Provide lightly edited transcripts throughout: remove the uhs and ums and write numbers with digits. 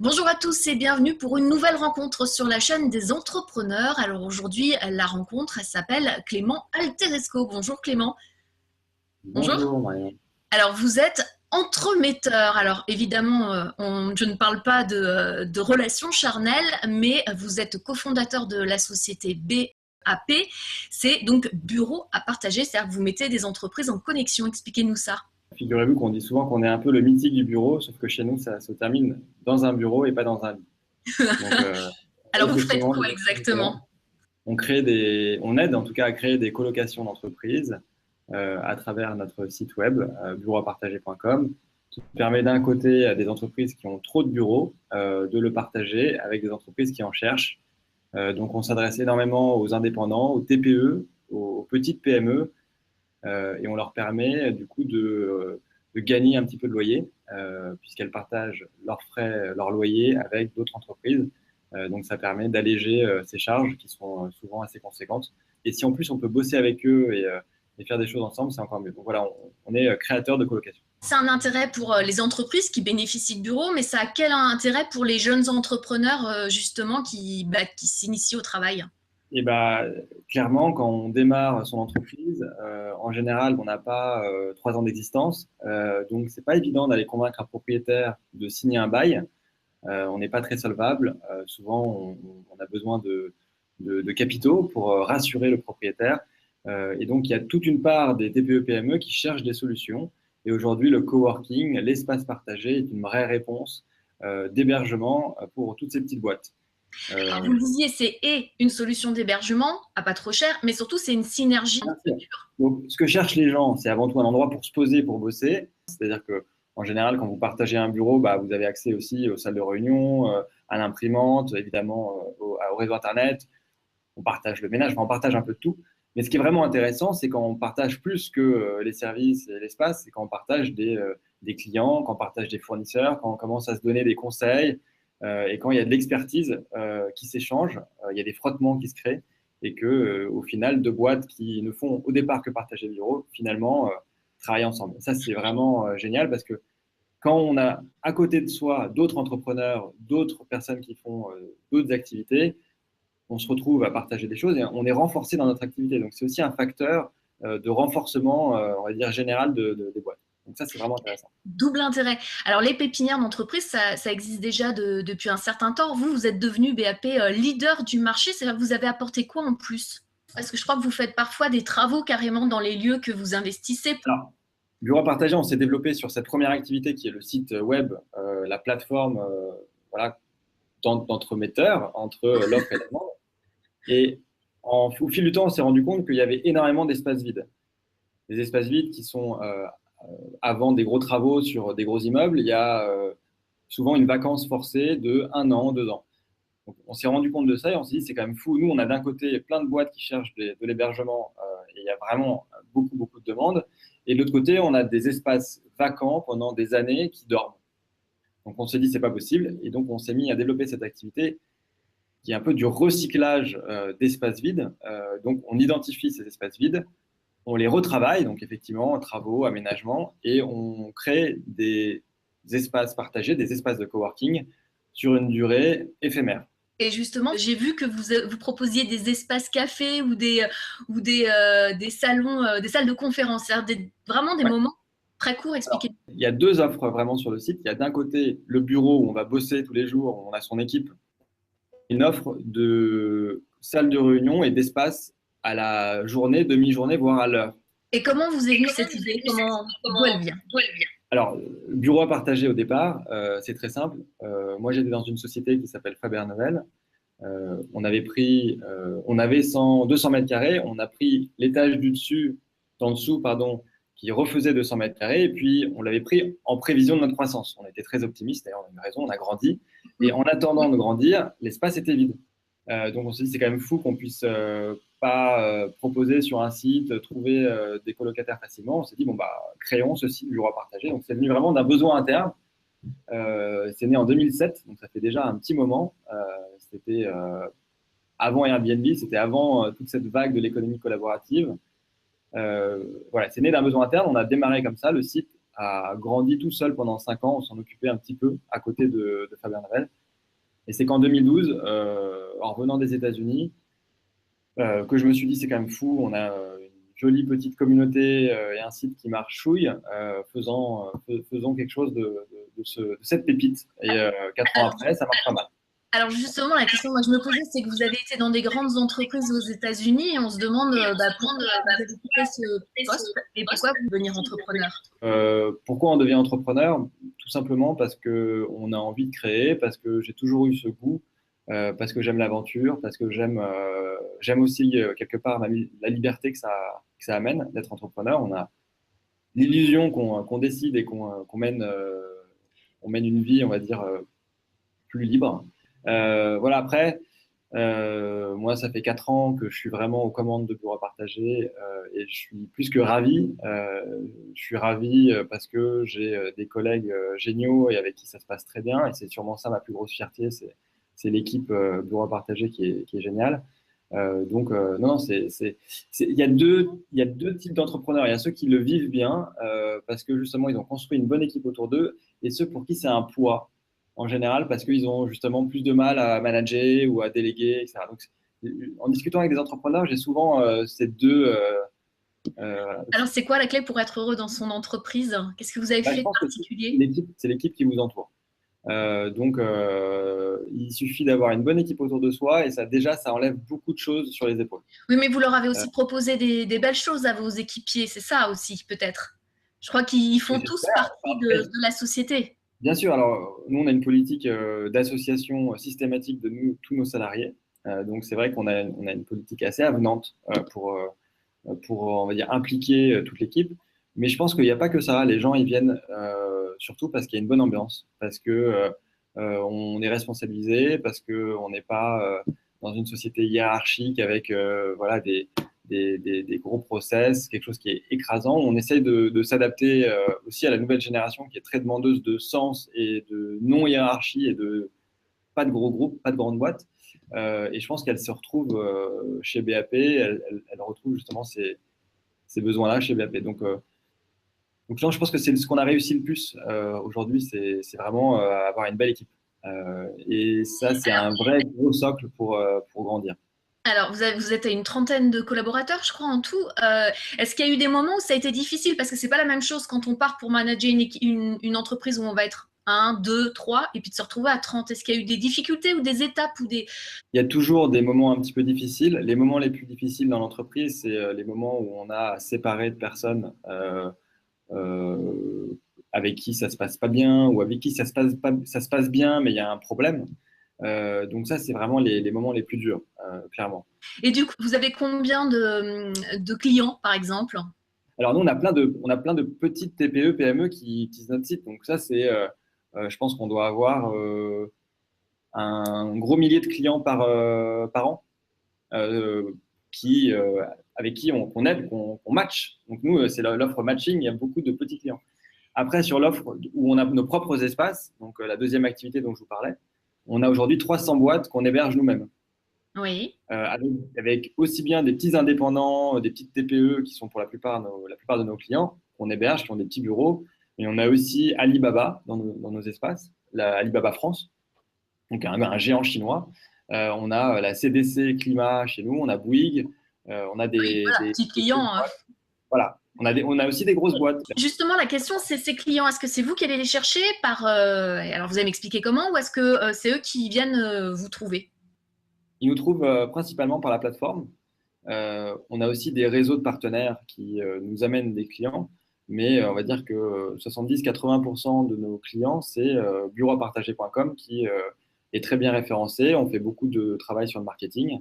Bonjour à tous et bienvenue pour une nouvelle rencontre sur la chaîne des entrepreneurs. Alors aujourd'hui, la rencontre, elle s'appelle Clément Alteresco. Bonjour Clément. Bonjour. Bonjour, Marianne. Alors vous êtes entremetteur. Alors évidemment, je ne parle pas de relations charnelles, mais vous êtes cofondateur de la société BAP. C'est donc bureau à partager, c'est-à-dire que vous mettez des entreprises en connexion. Expliquez-nous ça. Figurez-vous qu'on dit souvent qu'on est un peu le mythique du bureau, sauf que chez nous, ça se termine dans un bureau et pas dans un lit. Donc, Alors vous faites effectivement, quoi exactement? on aide en tout cas à créer des colocations d'entreprises à travers notre site web, bureauapartager.com, qui permet d'un côté à des entreprises qui ont trop de bureaux de le partager avec des entreprises qui en cherchent. Donc, on s'adresse énormément aux indépendants, aux TPE, aux petites PME, et on leur permet du coup de gagner un petit peu de loyer puisqu'elles partagent leurs frais, leur loyer avec d'autres entreprises. Donc ça permet d'alléger ces charges qui sont souvent assez conséquentes. Et si en plus on peut bosser avec eux et faire des choses ensemble, c'est encore mieux. Donc voilà, on est créateur de colocation. C'est un intérêt pour les entreprises qui bénéficient de bureaux, mais ça a quel intérêt pour les jeunes entrepreneurs justement qui s'initient au travail? Et bah, clairement, quand on démarre son entreprise, en général, on n'a pas 3 ans d'existence. Donc, c'est pas évident d'aller convaincre un propriétaire de signer un bail. On n'est pas très solvable. Souvent, on a besoin de capitaux pour rassurer le propriétaire. Et donc, il y a toute une part des TPE-PME qui cherchent des solutions. Et aujourd'hui, le coworking, l'espace partagé est une vraie réponse d'hébergement pour toutes ces petites boîtes. Alors, vous me disiez, c'est une solution d'hébergement à pas trop cher, mais surtout, c'est une synergie. Bien sûr. Donc, ce que cherchent les gens, c'est avant tout un endroit pour se poser, pour bosser. C'est-à-dire que, en général, quand vous partagez un bureau, bah, vous avez accès aussi aux salles de réunion, à l'imprimante, évidemment, au réseau Internet. On partage le ménage, enfin, on partage un peu de tout. Mais ce qui est vraiment intéressant, c'est quand on partage plus que les services et l'espace, c'est quand on partage des clients, quand on partage des fournisseurs, quand on commence à se donner des conseils et quand il y a de l'expertise qui s'échange, il y a des frottements qui se créent et que, au final, deux boîtes qui ne font au départ que partager le bureau, finalement, travaillent ensemble. Ça, c'est vraiment génial parce que quand on a à côté de soi d'autres entrepreneurs, d'autres personnes qui font d'autres activités, on se retrouve à partager des choses et on est renforcé dans notre activité. Donc, c'est aussi un facteur de renforcement, on va dire, général des boîtes. Donc, ça, c'est vraiment intéressant. Double intérêt. Alors, les pépinières d'entreprise, ça existe déjà depuis un certain temps. Vous êtes devenu BAP leader du marché. C'est-à-dire que vous avez apporté quoi en plus? Parce que je crois que vous faites parfois des travaux carrément dans les lieux que vous investissez. Alors, Bureau partagé, on s'est développé sur cette première activité qui est le site web, la plateforme voilà, d'entremetteur entre l'offre et la demande. Et au fil du temps, on s'est rendu compte qu'il y avait énormément d'espaces vides. Des espaces vides qui sont, avant des gros travaux sur des gros immeubles, il y a souvent une vacance forcée de 1 an, 2 ans. Donc, on s'est rendu compte de ça et on s'est dit, c'est quand même fou. Nous, on a d'un côté plein de boîtes qui cherchent de l'hébergement et il y a vraiment beaucoup, beaucoup de demandes. Et de l'autre côté, on a des espaces vacants pendant des années qui dorment. Donc, on s'est dit, c'est pas possible. Et donc, on s'est mis à développer cette activité qui est un peu du recyclage d'espaces vides. Donc, on identifie ces espaces vides, on les retravaille, donc effectivement, travaux, aménagements, et on crée des espaces partagés, des espaces de coworking sur une durée éphémère. Et justement, j'ai vu que vous proposiez des espaces cafés ou des salons, des salles de conférence, c'est-à-dire vraiment des Ouais. moments très courts. Expliquez. Il y a deux offres vraiment sur le site. Il y a d'un côté le bureau où on va bosser tous les jours, où on a son équipe, une offre de salle de réunion et d'espace à la journée, demi-journée, voire à l'heure. Et comment vous est venue cette idée? D'où elle vient? Alors, le bureau à partager au départ, c'est très simple. Moi, j'étais dans une société qui s'appelle Faber Novel. On avait 200 mètres carrés. On a pris l'étage du dessus, en dessous, pardon, qui refaisait 200 mètres carrés. Et puis, on l'avait pris en prévision de notre croissance. On était très optimistes. D'ailleurs, on a une raison, on a grandi. Et en attendant de grandir, l'espace était vide. Donc, on s'est dit, c'est quand même fou qu'on puisse pas proposer sur un site, trouver des colocataires facilement. On s'est dit, bon, bah, créons ce site bureau à partager. Donc, c'est venu vraiment d'un besoin interne. C'est né en 2007, donc ça fait déjà un petit moment. C'était avant Airbnb, c'était avant toute cette vague de l'économie collaborative. Voilà, c'est né d'un besoin interne. On a démarré comme ça. Le site a grandi tout seul pendant 5 ans. On s'en occupait un petit peu à côté de Fabien Navel. Et c'est qu'en 2012, en revenant des États-Unis, que je me suis dit, c'est quand même fou. On a une jolie petite communauté et un site qui marche chouille. Faisons quelque chose de cette pépite. Et 4 ans après, ça marche pas mal. Alors justement, la question que moi je me posais, c'est que vous avez été dans des grandes entreprises aux États-Unis et on se demande pourquoi vous avez quitté ce poste et pourquoi vous devenir entrepreneur. Pourquoi on devient entrepreneur? Tout simplement parce qu'on a envie de créer, parce que j'ai toujours eu ce goût, parce que j'aime l'aventure, parce que j'aime aussi quelque part la liberté que ça amène d'être entrepreneur. On a l'illusion qu'on décide et qu'on mène, on mène une vie, on va dire, plus libre. Voilà, après, moi, ça fait 4 ans que je suis vraiment aux commandes de Bureau Partagé et je suis plus que ravi. Je suis ravi parce que j'ai des collègues géniaux et avec qui ça se passe très bien. Et c'est sûrement ça ma plus grosse fierté, c'est l'équipe Bureau Partagé qui est géniale. Non, il y a deux types d'entrepreneurs. Il y a ceux qui le vivent bien parce que justement, ils ont construit une bonne équipe autour d'eux et ceux pour qui c'est un poids en général parce qu'ils ont justement plus de mal à manager ou à déléguer, etc. Donc, en discutant avec des entrepreneurs, j'ai souvent ces deux. Alors, c'est quoi la clé pour être heureux dans son entreprise? Qu'est-ce que vous avez fait de particulier? C'est l'équipe qui vous entoure. Il suffit d'avoir une bonne équipe autour de soi et ça, déjà, ça enlève beaucoup de choses sur les épaules. Oui, mais vous leur avez aussi proposé des belles choses à vos équipiers, c'est ça aussi, peut-être. Je crois qu'ils font tous partie de la société. Bien sûr, alors nous, on a une politique d'association systématique de tous nos salariés. Donc, c'est vrai qu'on a une politique assez avenante pour, on va dire, impliquer toute l'équipe. Mais je pense qu'il n'y a pas que ça. Les gens, ils viennent surtout parce qu'il y a une bonne ambiance, parce que on est responsabilisé, parce qu'on n'est pas dans une société hiérarchique avec voilà, des gros process, quelque chose qui est écrasant. On essaye de s'adapter aussi à la nouvelle génération qui est très demandeuse de sens et de non-hiérarchie et de pas de gros groupes, pas de grandes boîtes. Et je pense qu'elle se retrouve chez BAP, elle retrouve justement ces besoins-là chez BAP. Donc non, je pense que c'est ce qu'on a réussi le plus aujourd'hui, c'est vraiment avoir une belle équipe. Et ça, c'est un vrai gros socle pour grandir. Alors, vous êtes à une trentaine de collaborateurs, je crois, en tout. Est-ce qu'il y a eu des moments où ça a été difficile? Parce que c'est pas la même chose quand on part pour manager une entreprise où on va être 1, 2, 3, et puis de se retrouver à 30. Est-ce qu'il y a eu des difficultés ou des étapes ou des... Il y a toujours des moments un petit peu difficiles. Les moments les plus difficiles dans l'entreprise, c'est les moments où on a séparé de personnes avec qui ça se passe pas bien ou avec qui ça se passe bien, mais il y a un problème. Donc ça, c'est vraiment les moments les plus durs, clairement. Et du coup, vous avez combien de clients, par exemple? Alors nous, on a plein de petites TPE, PME qui utilisent notre site. Donc ça, je pense qu'on doit avoir un gros millier de clients par an avec qui on aide, qu'on match. Donc nous, c'est l'offre matching, il y a beaucoup de petits clients. Après, sur l'offre où on a nos propres espaces, donc la deuxième activité dont je vous parlais, on a aujourd'hui 300 boîtes qu'on héberge nous-mêmes. Oui. Avec aussi bien des petits indépendants, des petites TPE qui sont pour la plupart de nos clients, qu'on héberge, qui ont des petits bureaux. Et on a aussi Alibaba dans nos espaces, Alibaba France, donc un géant chinois. On a la CDC Climat chez nous, on a Bouygues, on a des petits clients. Voilà, on a aussi des grosses boîtes. Justement, la question, c'est ces clients. Est-ce que c'est vous qui allez les chercher alors, vous allez m'expliquer comment, ou est-ce que c'est eux qui viennent vous trouver? Ils nous trouvent principalement par la plateforme. On a aussi des réseaux de partenaires qui nous amènent des clients, mais on va dire que 70-80% de nos clients, c'est bureaupartagé.com qui est très bien référencé. On fait beaucoup de travail sur le marketing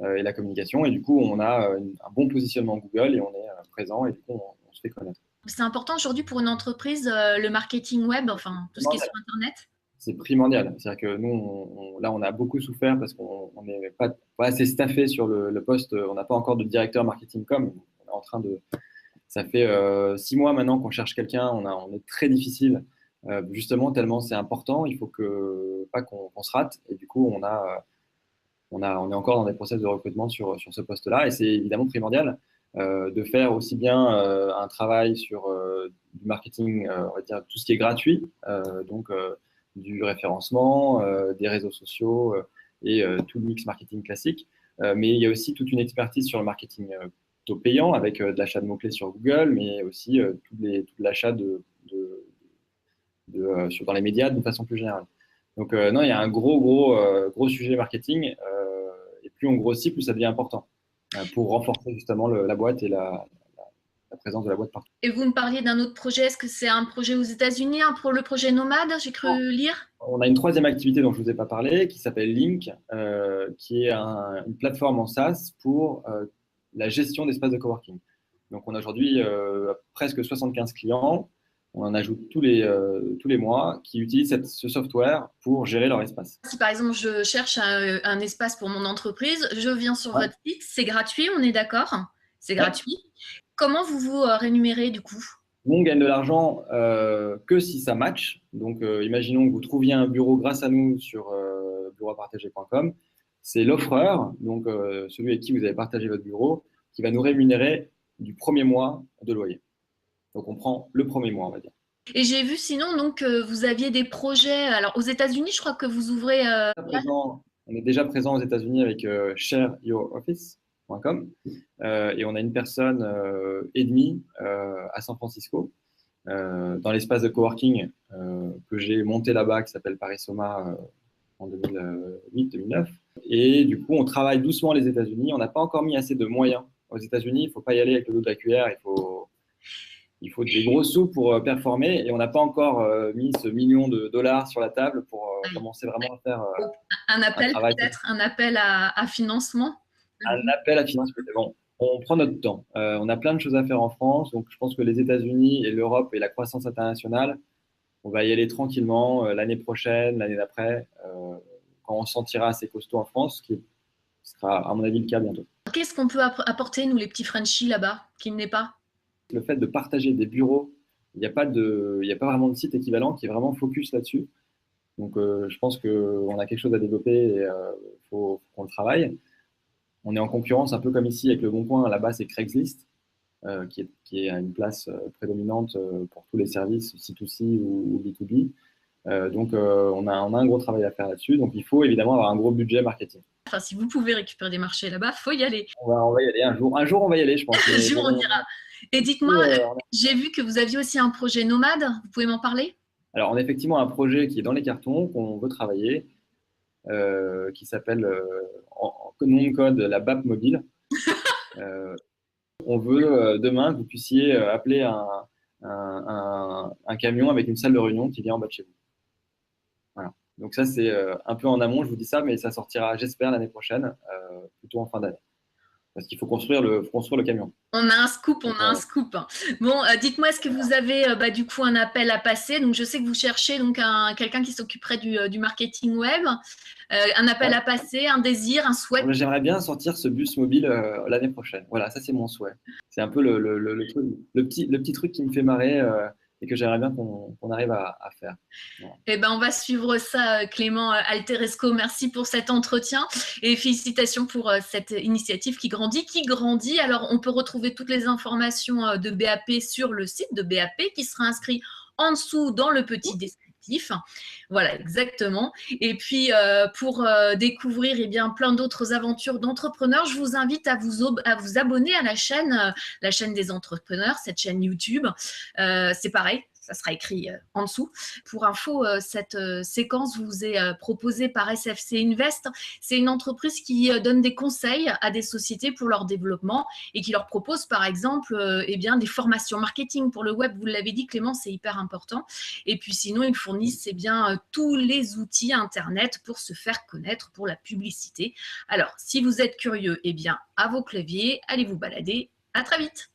et la communication, et du coup, on a un bon positionnement Google et on est présent, et du coup, on se fait connaître. C'est important aujourd'hui pour une entreprise, le marketing web, enfin tout ce qui est sur Internet? C'est primordial. C'est-à-dire que nous, là, on a beaucoup souffert parce qu'on n'est pas assez staffé sur le poste. On n'a pas encore de directeur marketing com. On est en train de. Ça fait 6 mois maintenant qu'on cherche quelqu'un. On est très difficile, justement, tellement c'est important. Il faut pas qu'on se rate. Et du coup, on est encore dans des process de recrutement sur ce poste-là. Et c'est évidemment primordial de faire aussi bien un travail sur du marketing, on va dire tout ce qui est gratuit, donc du référencement, des réseaux sociaux et tout le mix marketing classique. Mais il y a aussi toute une expertise sur le marketing plutôt payant avec de l'achat de mots-clés sur Google, mais aussi tout l'achat dans les médias d'une façon plus générale. Donc non, il y a un gros sujet marketing et plus on grossit, plus ça devient important pour renforcer justement la boîte et la présence de la boîte partout. Et vous me parliez d'un autre projet. Est-ce que c'est un projet aux États-Unis, le projet Nomade, j'ai cru lire? On a une troisième activité dont je ne vous ai pas parlé qui s'appelle Link, qui est une plateforme en SaaS pour la gestion d'espaces de coworking. Donc on a aujourd'hui presque 75 clients. On en ajoute tous les mois qui utilisent ce software pour gérer leur espace. Si par exemple je cherche un espace pour mon entreprise, je viens sur votre site, c'est gratuit, on est d'accord? C'est gratuit. Comment vous vous rémunérez du coup? On gagne de l'argent que si ça match. Donc imaginons que vous trouviez un bureau grâce à nous sur bureaupartagé.com. C'est l'offreur, donc celui avec qui vous avez partagé votre bureau, qui va nous rémunérer du premier mois de loyer. Donc, on prend le premier mois, on va dire. Et j'ai vu sinon donc, vous aviez des projets. Alors, aux États-Unis, je crois que vous ouvrez. On est déjà présent aux États-Unis avec shareyouroffice.com et on a une personne et demie à San Francisco dans l'espace de coworking que j'ai monté là-bas qui s'appelle Paris Soma en 2008-2009. Et du coup, on travaille doucement les États-Unis. On n'a pas encore mis assez de moyens aux États-Unis. Il ne faut pas y aller avec le dos de la cuillère. Il faut des gros sous pour performer et on n'a pas encore mis ce million de dollars sur la table pour commencer vraiment à faire un appel peut-être, un appel à financement. Un appel à financement. Bon, on prend notre temps. On a plein de choses à faire en France, donc je pense que les États-Unis et l'Europe et la croissance internationale, on va y aller tranquillement l'année prochaine, l'année d'après, quand on se sentira assez costaud en France, ce qui sera à mon avis le cas bientôt. Qu'est-ce qu'on peut apporter, nous les petits Frenchies là-bas, qui n'est pas? Le fait de partager des bureaux, il n'y a pas vraiment de site équivalent qui est vraiment focus là-dessus. Donc, je pense qu'on a quelque chose à développer et il faut qu'on le travaille. On est en concurrence un peu comme ici avec Le Bon Coin. Là-bas, c'est Craigslist qui est à une place prédominante pour tous les services C2C ou B2B. Donc, on a un gros travail à faire là-dessus. Donc, il faut évidemment avoir un gros budget marketing. Enfin, si vous pouvez récupérer des marchés là-bas, il faut y aller. On va y aller un jour. Un jour, on va y aller, je pense. Un jour, on ira. Et dites-moi, j'ai vu que vous aviez aussi un projet nomade. Vous pouvez m'en parler? Alors, on a effectivement un projet qui est dans les cartons, qu'on veut travailler, qui s'appelle, en nom de code, la BAP mobile. On veut demain que vous puissiez appeler un camion avec une salle de réunion qui vient en bas de chez vous. Voilà. Donc ça, c'est un peu en amont, je vous dis ça, mais ça sortira, j'espère, l'année prochaine, plutôt en fin d'année. Parce qu'il faut construire le camion. On a un scoop, scoop. Bon, dites-moi, est-ce que vous avez du coup un appel à passer? Donc, je sais que vous cherchez donc quelqu'un qui s'occuperait du marketing web. Un appel à passer, un désir, un souhait? J'aimerais bien sortir ce bus mobile l'année prochaine. Voilà, ça c'est mon souhait. C'est un peu le petit truc qui me fait marrer et que j'aimerais bien qu'on arrive à faire. Voilà. Eh ben, on va suivre ça, Clément Alteresco. Merci pour cet entretien et félicitations pour cette initiative qui grandit. Alors, on peut retrouver toutes les informations de BAP sur le site de BAP qui sera inscrit en dessous dans le petit descriptif. Voilà, exactement. Et puis, pour découvrir plein d'autres aventures d'entrepreneurs, je vous invite à vous abonner à la chaîne des entrepreneurs, cette chaîne YouTube. C'est pareil. Ça sera écrit en dessous. Pour info, cette séquence vous est proposée par SFC Invest. C'est une entreprise qui donne des conseils à des sociétés pour leur développement et qui leur propose par exemple des formations marketing pour le web. Vous l'avez dit, Clément, c'est hyper important. Et puis sinon, ils fournissent tous les outils Internet pour se faire connaître pour la publicité. Alors, si vous êtes curieux, à vos claviers, allez vous balader. À très vite.